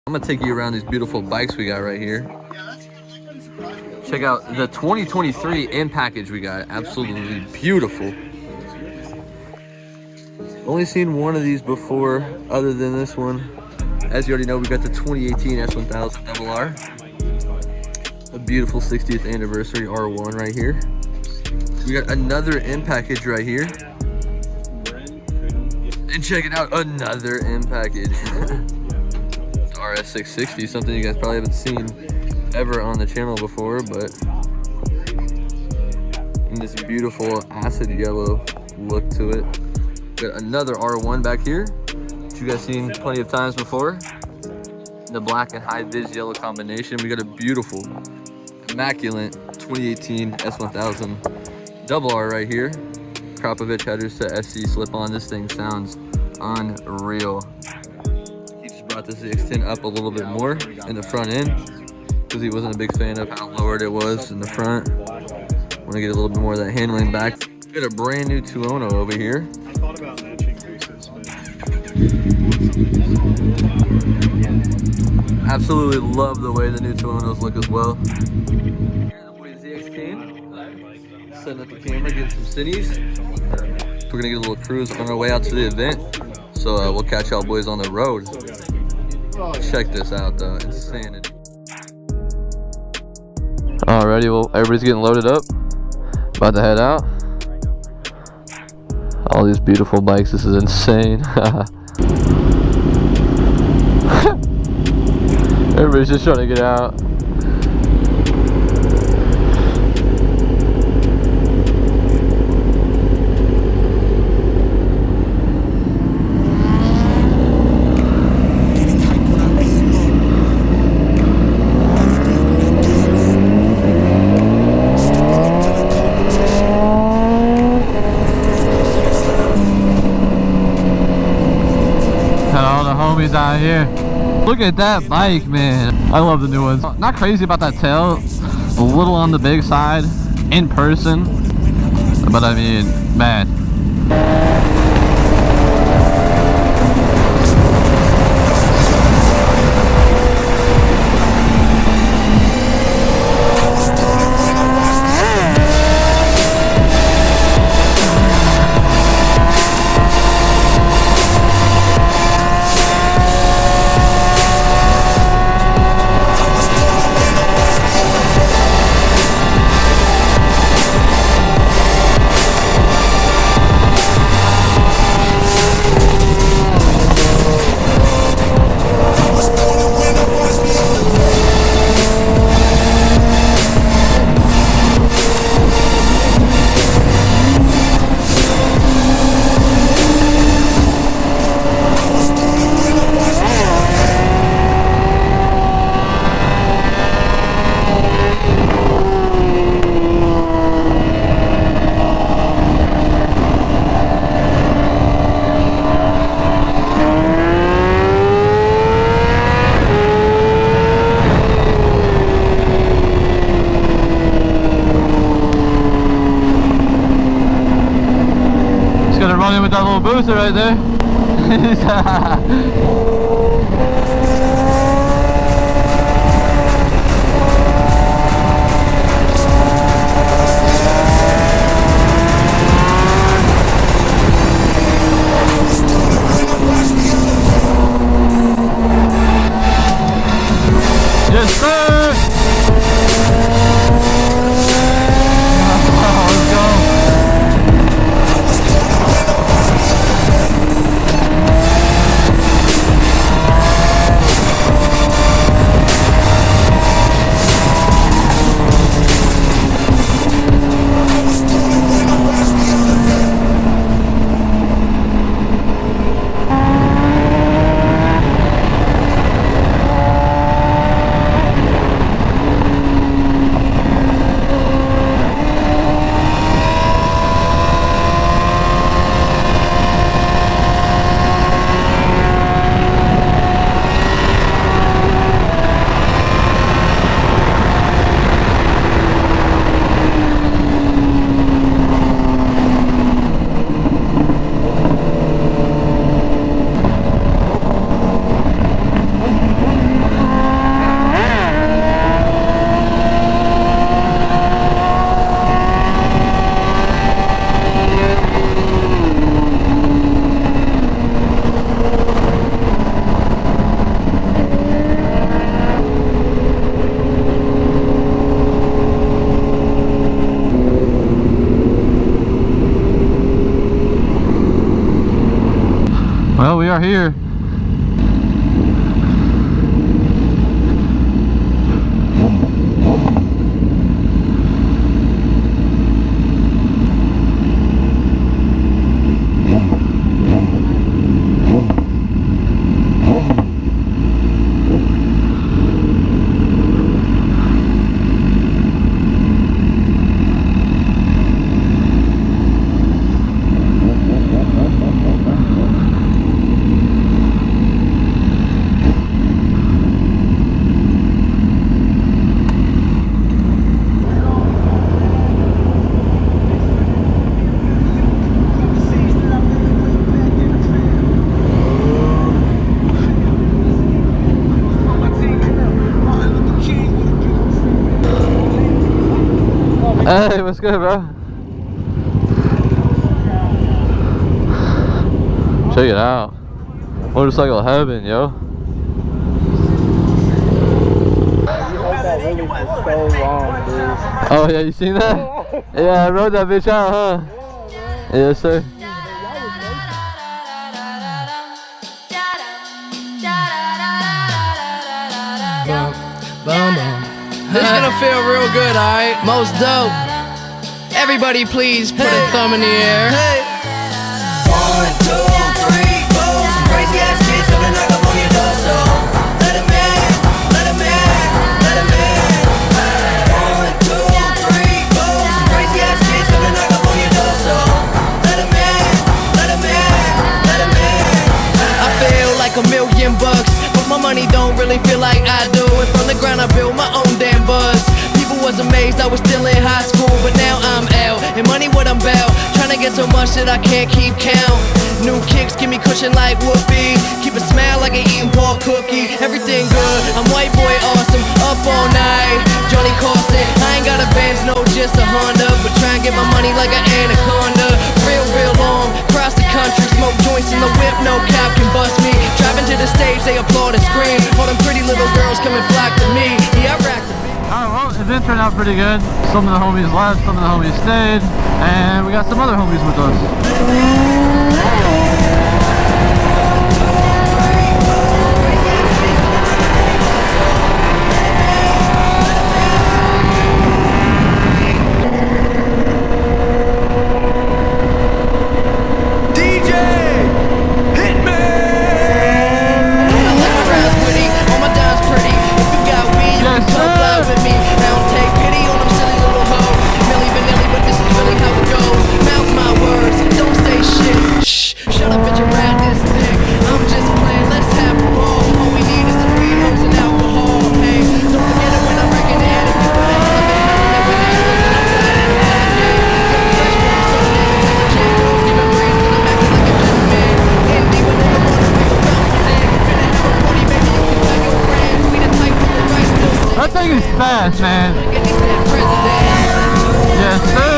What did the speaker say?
I'm gonna take you around these beautiful bikes we got right here. Check out the 2023 in package we got. Absolutely beautiful. Only seen one of these before other than this one. As you already know, we got the 2018 S1000 RR. A beautiful 60th anniversary R1 right here. We got another in package right here. And check it out, another in package. RS660, something you guys probably haven't seen ever on the channel before, but in this beautiful acid yellow look to it. Got another R1 back here, which you guys seen plenty of times before. The black and high vis yellow combination. We got a beautiful, immaculate 2018 S1000 RR right here. Krapovich headers to SC slip on. This thing sounds unreal. He just brought the ZX10 up a little bit more in the front end because he wasn't a big fan of how lowered it was in the front. Want to get a little bit more of that handling back. We got a brand new 2.0 over here. I thought about matching bases, but absolutely love the way the new 2.0s look as well. Here's the boy ZX10. Setting up the camera, getting some cities. We're gonna get a little cruise on our way out to the event. So we'll catch y'all boys on the road. Check this out though, insanity. Alrighty, well everybody's getting loaded up. About to head out. All these beautiful bikes, this is insane. Everybody's just trying to get out. Out here, look at that bike, man. I love the new ones. Not crazy about that tail, a little on the big side in person, but I mean, man. With that little booster right there. Yes, sir. Let's go. Hey, what's good, bro? Check it out. Motorcycle heaven, yo. That really was so long, dude. Oh yeah, you seen that? Yeah, I rode that bitch out, huh? Yes, sir. This is gonna feel real good, alright? Most dope. Everybody please put a thumb in the air. 1, 2, 3, 4. Some crazy ass kids gonna knock up on your door, so let 'em in, let 'em in, let 'em in. 1, 2, 3, 4. Some crazy ass kids gonna knock up on your door, so let 'em in, let 'em in, let 'em in. I feel like $1,000,000, but my money don't really feel like I do. And from the ground I built my own damn buzz. People was amazed I was still in high school, but now I'm out. And money what I'm about, trying to get so much that I can't keep count. New kicks give me cushion like whoopee. Keep a smile like an eating pork cookie. Everything good, I'm white boy awesome. Up all night, Johnny Carson. I ain't got a Benz, no just a Honda, but try and get my money like an anaconda. Real long, cross the country, smoke joints in the whip, no cop can bust me. Driving to the stage, they applaud and scream. All them pretty little girls come and flock to me. Yeah, I rack the beat. Alright, well, the event turned out pretty good. Some of the homies left, some of the homies stayed, and we got some other homies with us. That thing is fast, man. Yes, sir.